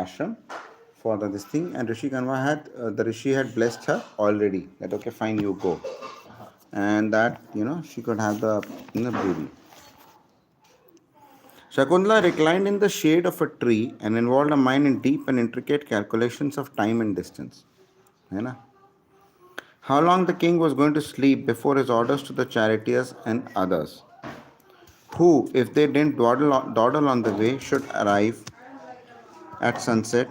ashram for this thing, and Rishi Kanwa had the Rishi had blessed her already. That okay, fine, you go, and that she could have the baby. Shakuntala reclined in the shade of a tree and involved her mind in deep and intricate calculations of time and distance. है ना? How long the king was going to sleep before his orders to the charioteers and others, who, if they didn't dawdle on the way, should arrive at sunset.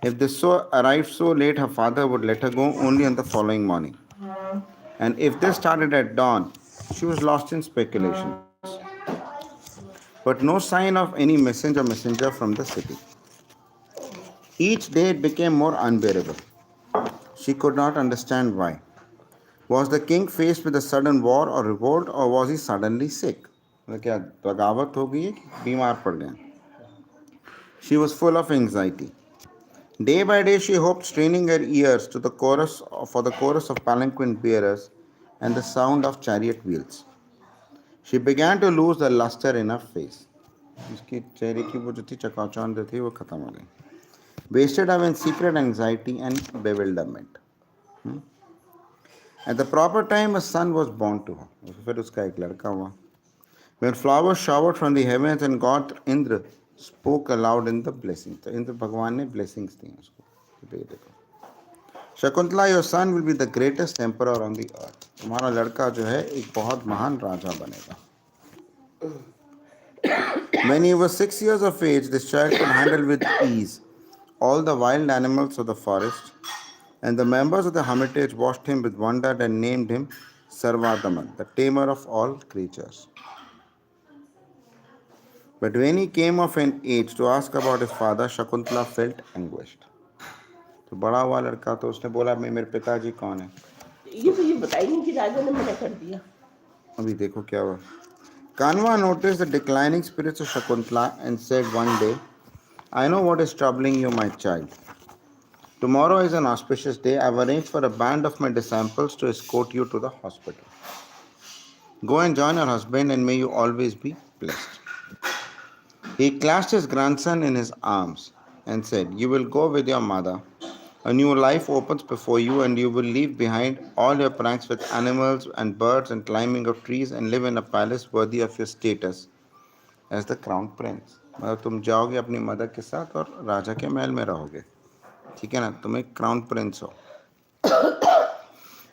If they arrived so late, her father would let her go only on the following morning. And if they started at dawn, she was lost in speculations. But no sign of any messenger from the city. Each day it became more unbearable. She could not understand why. Was the king faced with a sudden war or revolt, or was he suddenly sick? क्या बगावत हो गई है कि बीमार पड़ गए? She was full of anxiety. Day by day she hoped, straining her ears to the chorus for the chorus of palanquin bearers and the sound of chariot wheels. She began to lose the luster in her face. उसकी चेहरे की वो जो थी चकाचौंध थी वो खत्म हो गई. Wasted away in secret anxiety and bewilderment. At the proper time, a son was born to her. फिर उसका एक लड़का हुआ. When flowers showered from the heavens and God Indra spoke aloud in the blessings. तो इंद्र भगवान ने blessings दी उसको. ये देखो. Shakuntala, your son will be the greatest emperor on the earth. तुम्हारा लड़का जो है एक बहुत महान राजा बनेगा. When he was 6 years of age, this child could handle with ease all the wild animals of the forest, and the members of the hermitage watched him with wonder and named him Sarvadaman, the tamer of all creatures. But when he came of an age to ask about his father, Shakuntala felt anguished. तो बड़ा हुआ लड़का तो उसने बोला मेरे पिताजी कौन है? ये तो ये बताई नहीं कि राजा ने मना कर दिया. अभी देखो क्या हुआ. Kanwa noticed the declining spirits of Shakuntala and said one day, I know what is troubling you, my child. Tomorrow is an auspicious day. I have arranged for a band of my disciples to escort you to the hospital. Go and join your husband, and may you always be blessed. He clasped his grandson in his arms and said, You will go with your mother. A new life opens before you, and you will leave behind all your pranks with animals and birds and climbing of trees and live in a palace worthy of your status as the crown prince. मतलब तुम जाओगे अपनी mother के साथ और राजा के महल में रहोगे. ठीक है ना? तुम एक क्राउन प्रिंस हो.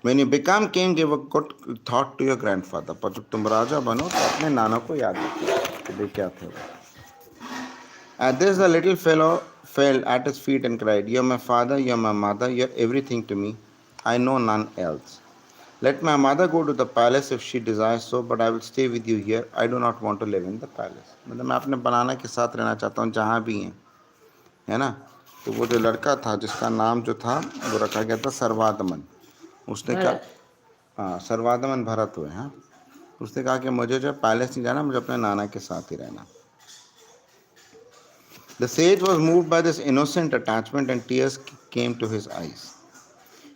When you become king, give a good thought to your grandfather. पर जब तुम राजा बनो तो अपने नाना को याद रखो कि वे क्या थे. At this, the little fellow fell at his feet and cried, You are my father, you are my mother, you are everything to me. I know none else. Let my mother go to the palace if she desires so, but I will stay with you here. I do not want to live in the palace. मतलब मैं अपने बनाना के साथ रहना चाहता हूँ जहाँ भी हैं, है ना? तो वो जो लड़का था जिसका नाम जो था वो रखा गया था सर्वादमन. उसने कहा हाँ सर्वादमन भरत हुए. हाँ उसने कहा कि मुझे जो पैलेस नहीं जाना, मुझे अपने नाना के साथ ही रहना. The sage was moved by this innocent attachment and tears came to his eyes.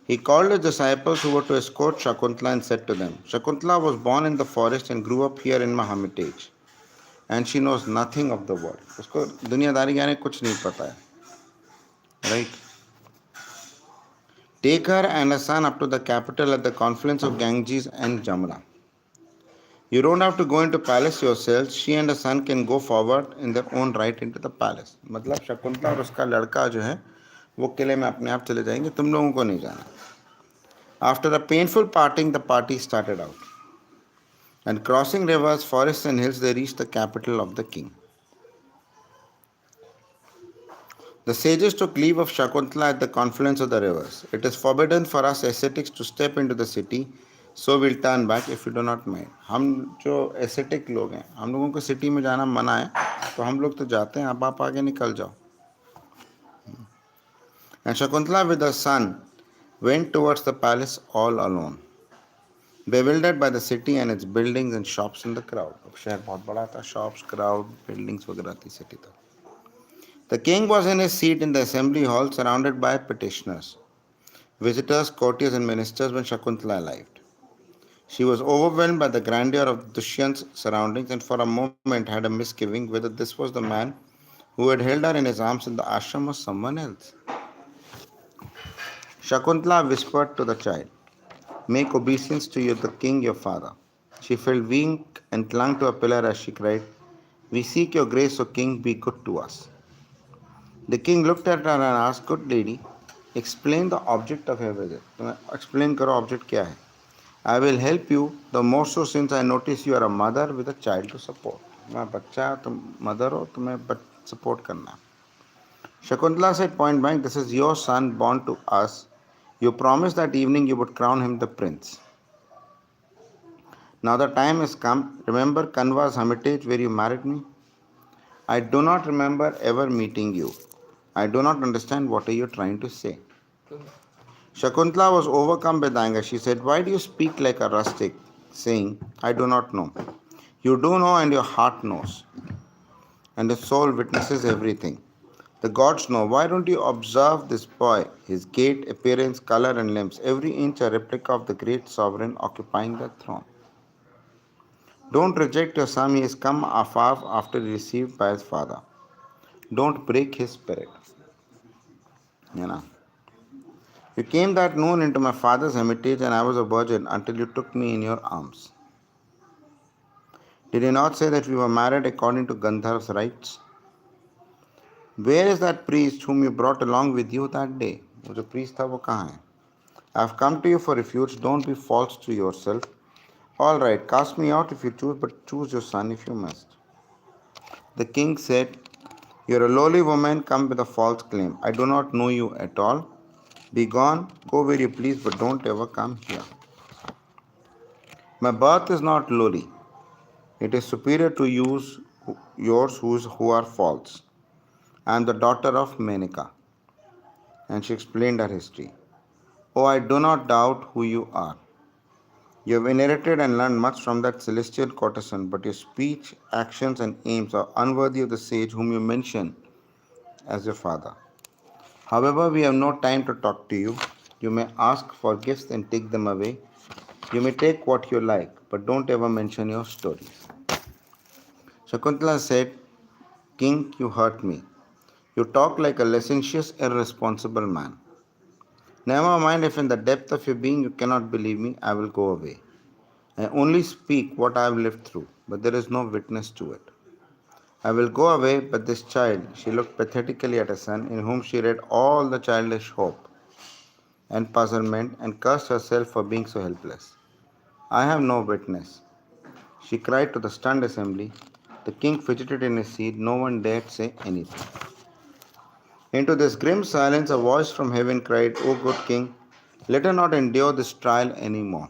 He called his disciples who were to escort Shakuntala and said to them, Shakuntala was born in the forest and grew up here in my hermitage. And she knows nothing of the world. उसको दुनियादारी यानी कुछ नहीं पता है. Right? Take her and her son up to the capital at the confluence of Ganges and Jamuna. You don't have to go into palace yourselves. She and her son can go forward in their own right into the palace. मतलब शकुंतला और उसका लड़का जो है वो किले में अपने आप चले जाएंगे, तुम लोगों को नहीं जाना. After a painful parting, the party started out. And crossing rivers, forests and hills, they reached the capital of the king. The sages took leave of Shakuntala at the confluence of the rivers. It is forbidden for us ascetics to step into the city, so we'll turn back if you do not mind. हम जो ascetic लोग हैं, हम लोगों को city में जाना मना है, तो हम लोग तो जाते हैं. अब आप आगे निकल जाओ. And Shakuntala with her son went towards the palace all alone, bewildered by the city and its buildings and shops and the crowd. अब शहर बहुत बड़ा था, shops, crowd, buildings वगैरह थी city था. The king was in his seat in the assembly hall surrounded by petitioners, visitors, courtiers and ministers when Shakuntala arrived. She was overwhelmed by the grandeur of Dushyant's surroundings and for a moment had a misgiving whether this was the man who had held her in his arms in the ashram was someone else. Shakuntala whispered to the child, "Make obeisance to you, the king, your father." She felt weak and clung to a pillar as she cried, "We seek your grace, O king, be good to us." The king looked at her and asked, "Good lady, explain the object of your visit." Explain karo object kya hai. "I will help you, the more so since I notice you are a mother with a child to support." मैं बच्चा तुम mother हो तुम्हें support करना है. Shakuntala said point blank, "This is your son born to us. You promised that evening you would crown him the prince. Now the time has come. Remember Kanva's hermitage where you married me? I do not remember ever meeting you. I do not understand what are you trying to say." Shakuntala was overcome with anger. She said, "Why do you speak like a rustic, saying, I do not know? You do know, and your heart knows, and the soul witnesses everything. The gods know. Why don't you observe this boy? His gait, appearance, color, and limbs, every inch a replica of the great sovereign occupying the throne. Don't reject your son. He has come afar after received by his father. Don't break his spirit. You know. You came that noon into my father's hermitage, and I was a virgin until you took me in your arms. Did you not say that we were married according to Gandharv's rites? Where is that priest whom you brought along with you that day? वो जो priest था वो कहाँ है? I have come to you for refuge. Don't be false to yourself. All right, cast me out if you choose, but choose your son if you must. The king said, "You are a lowly woman come with a false claim. I do not know you at all. Be gone, go where you please, but don't ever come here. My birth is not lowly. It is superior to yours who are false. I am the daughter of Menaka." And she explained her history. "Oh, I do not doubt who you are. You have inherited and learned much from that celestial courtesan, but your speech, actions, and aims are unworthy of the sage whom you mention as your father. However, we have no time to talk to you. You may ask for gifts and take them away. You may take what you like, but don't ever mention your stories." Shakuntala said, "King, you hurt me. You talk like a licentious, irresponsible man. Never mind if in the depth of your being you cannot believe me, I will go away. I only speak what I have lived through, but there is no witness to it. I will go away, but this child," she looked pathetically at her son, in whom she read all the childish hope and puzzlement, and cursed herself for being so helpless. "I have no witness," she cried to the stunned assembly. The king fidgeted in his seat. No one dared say anything. Into this grim silence, a voice from heaven cried, "O good king, let her not endure this trial any more.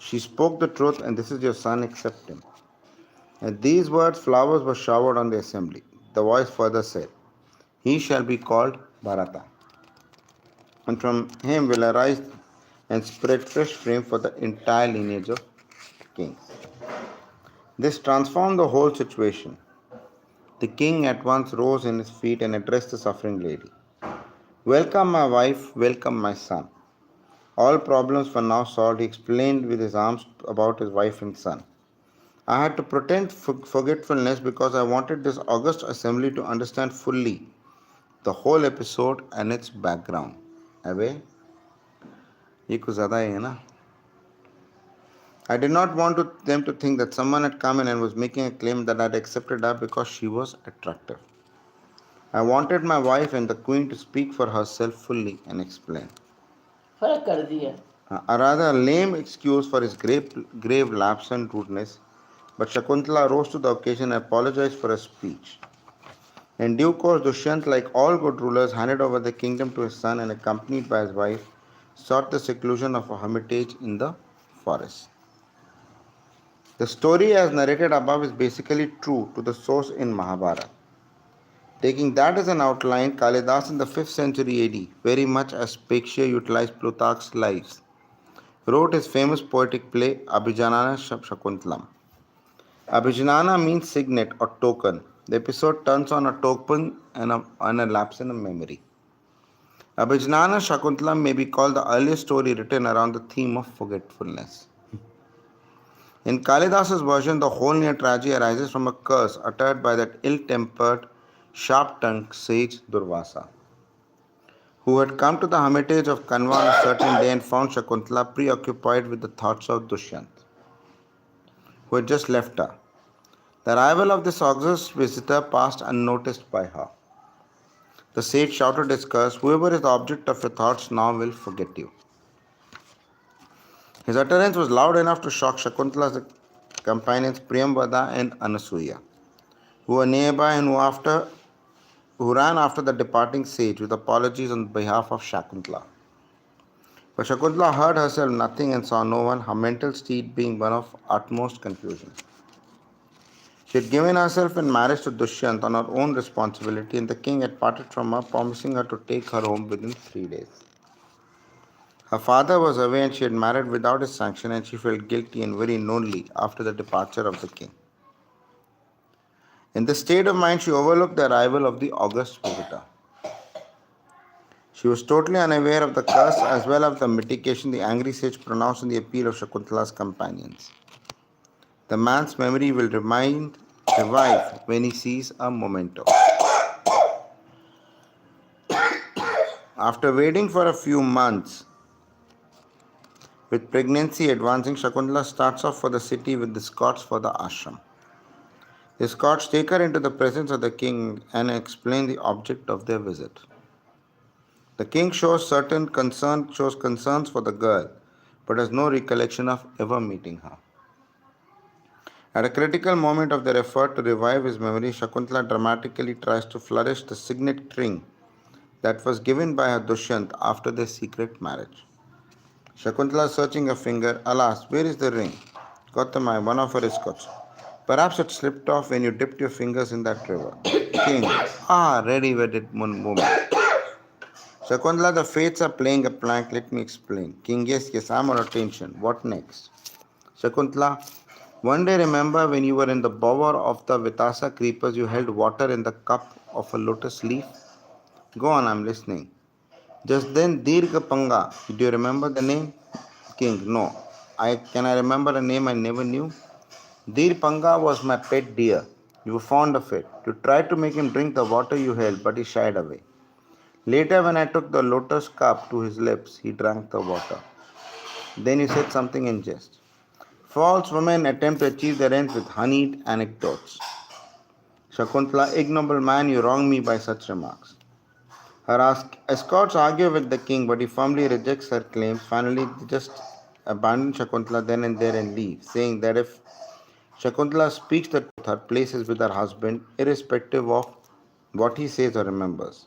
She spoke the truth, and this is your son, accept him." At these words, flowers were showered on the assembly. The voice further said, "He shall be called Bharata, and from him will arise and spread fresh fame for the entire lineage of kings." This transformed the whole situation. The king at once rose in his feet and addressed the suffering lady. "Welcome, my wife, welcome, my son." All problems were now solved. He explained with his arms about his wife and son. "I had to pretend forgetfulness because I wanted this august assembly to understand fully the whole episode and its background." अबे ये कुछ ज़्यादा ही है ना. I did not want them to think that someone had come in and was making a claim that I had accepted her because she was attractive. I wanted my wife and the queen to speak for herself fully and explain. फर्क कर दिया. A rather lame excuse for his grave lapse and rudeness, but Shakuntala rose to the occasion and apologized for her speech. In due course, Dushyant, like all good rulers, handed over the kingdom to his son and, accompanied by his wife, sought the seclusion of a hermitage in the forest. The story, as narrated above, is basically true to the source in Mahabharata. Taking that as an outline, Kalidas in the 5th century AD, very much as Shakespeare utilized Plutarch's lives, wrote his famous poetic play Abhijanana Shakuntalam. Abhijanana means signet or token. The episode turns on a token and a lapse in a memory. Abhijanana Shakuntalam may be called the earliest story written around the theme of forgetfulness. In Kalidasa's version, the whole near tragedy arises from a curse uttered by that ill tempered, sharp tongued sage Durvasa, who had come to the hermitage of Kanva on a certain day and found Shakuntala preoccupied with the thoughts of Dushyant, who had just left her. The arrival of this august visitor passed unnoticed by her. The sage shouted his curse, "Whoever is the object of your thoughts now will forget you." His utterance was loud enough to shock Shakuntala's companions Priyambada and Anasuya, who were nearby and who ran after the departing sage with apologies on behalf of Shakuntala. But Shakuntala heard herself nothing and saw no one, her mental state being one of utmost confusion. She had given herself in marriage to Dushyant on her own responsibility, and the king had parted from her, promising her to take her home within 3 days. Her father was away and she had married without his sanction, and she felt guilty and very lonely after the departure of the king. In this state of mind, she overlooked the arrival of the august visitor. She was totally unaware of the curse as well as the mitigation the angry sage pronounced in the appeal of Shakuntala's companions. The man's memory will revive when he sees a memento. After waiting for a few months, with pregnancy advancing, Shakuntala starts off for the city with the Scots for the ashram. The Scots take her into the presence of the king and explain the object of their visit. The king shows concerns for the girl, but has no recollection of ever meeting her. At a critical moment of their effort to revive his memory, Shakuntala dramatically tries to flourish the signet ring that was given by her Dushyant after their secret marriage. Shakuntala searching her finger, alas, where is the ring? Gautamai, one of her escorts. Perhaps it slipped off when you dipped your fingers in that river. King, ready wedded woman. Shakuntala, the fates are playing a prank, let me explain. King, yes, I'm on attention. What next? Shakuntala, one day remember when you were in the bower of the Vitasa creepers, you held water in the cup of a lotus leaf? Go on, I'm listening. Just then, Dirgha Panga, do you remember the name? King, no. Can I remember a name I never knew? Dir Panga was my pet deer. You were fond of it. You tried to make him drink the water you held, but he shied away. Later, when I took the lotus cup to his lips, he drank the water. Then you said something in jest. False women attempt to achieve their ends with honeyed anecdotes. Shakuntala, ignoble man, you wrong me by such remarks. Her escorts argue with the king, but he firmly rejects her claims. Finally, they just abandon Shakuntala then and there and leave, saying that if Shakuntala speaks the truth, her place is with her husband, irrespective of what he says or remembers.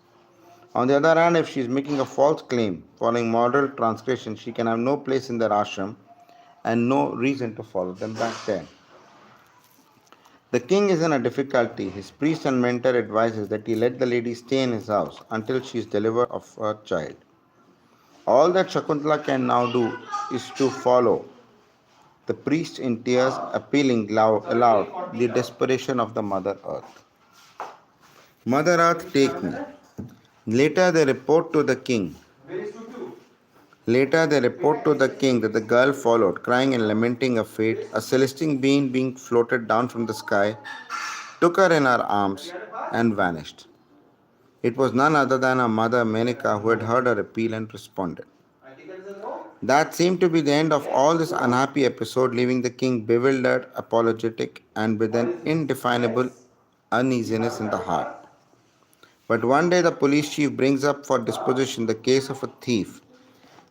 On the other hand, if she is making a false claim, following moral transgression, she can have no place in their ashram and no reason to follow them back there. The king is in a difficulty. His priest and mentor advises that he let the lady stay in his house until she is delivered of her child. All that Shakuntala can now do is to follow the priest in tears, appealing aloud the desperation of the Mother Earth. Mother Earth, take me. Later they report to the king. Later they report to the king that the girl followed, crying and lamenting her fate. A celestial being floated down from the sky, took her in her arms, and vanished. It was none other than her mother Menika who had heard her appeal and responded. That seemed to be the end of all this unhappy episode, leaving the king bewildered, apologetic, and with an indefinable uneasiness in the heart. But one day the police chief brings up for disposition the case of a thief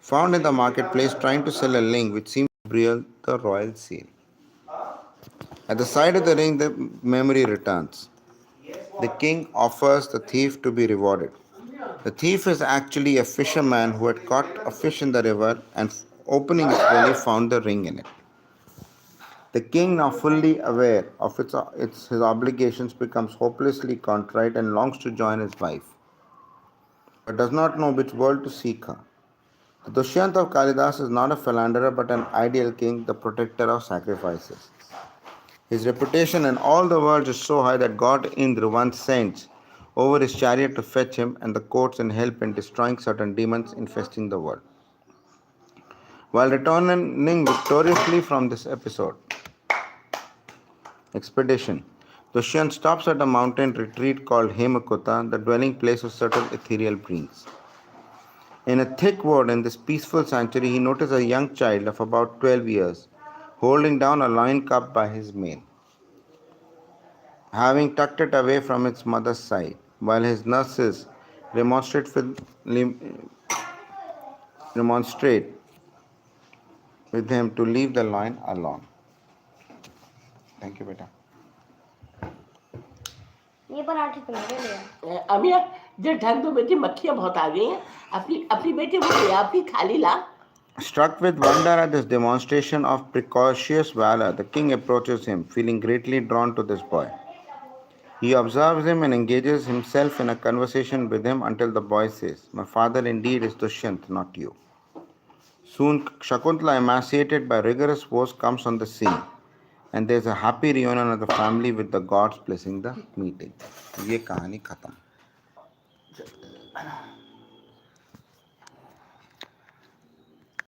found in the marketplace trying to sell a ring which seemed to bear the royal seal. At the sight of the ring, the memory returns. The king offers the thief to be rewarded. The thief is actually a fisherman who had caught a fish in the river and, opening its belly, found the ring in it. The king, now fully aware of his obligations, becomes hopelessly contrite and longs to join his wife, but does not know which world to seek her. The Dushyant of Kalidas is not a philanderer but an ideal king, the protector of sacrifices. His reputation in all the world is so high that God Indra once sends over his chariot to fetch him and the courts and help in destroying certain demons infesting the world. While returning victoriously from this episode, Expedition. Dushyant stops at a mountain retreat called Hemakuta, the dwelling place of certain ethereal beings. In a thick wood in this peaceful sanctuary, he noticed a young child of about 12 years holding down a loin cup by his mane, having tucked it away from its mother's side, while his nurses remonstrate remonstrate with him to leave the loin alone. Thank you, beta. ये पराठे तुम्हारे लिए अमिया जे ढंग तो बेटी मक्खियां बहुत आ गई हैं अपनी अपनी बेटी वो ले आपकी थाली ला Struck with wonder at this demonstration of precocious valor, the king approaches him, feeling greatly drawn to this boy. He observes him and engages himself in a conversation with him until the boy says, "My father indeed is Dushyant, not you." Soon, Shakuntla, emaciated by rigorous wars, comes on the scene, and there is a happy reunion of the family with the gods blessing the meeting. ये कहानी खत्म.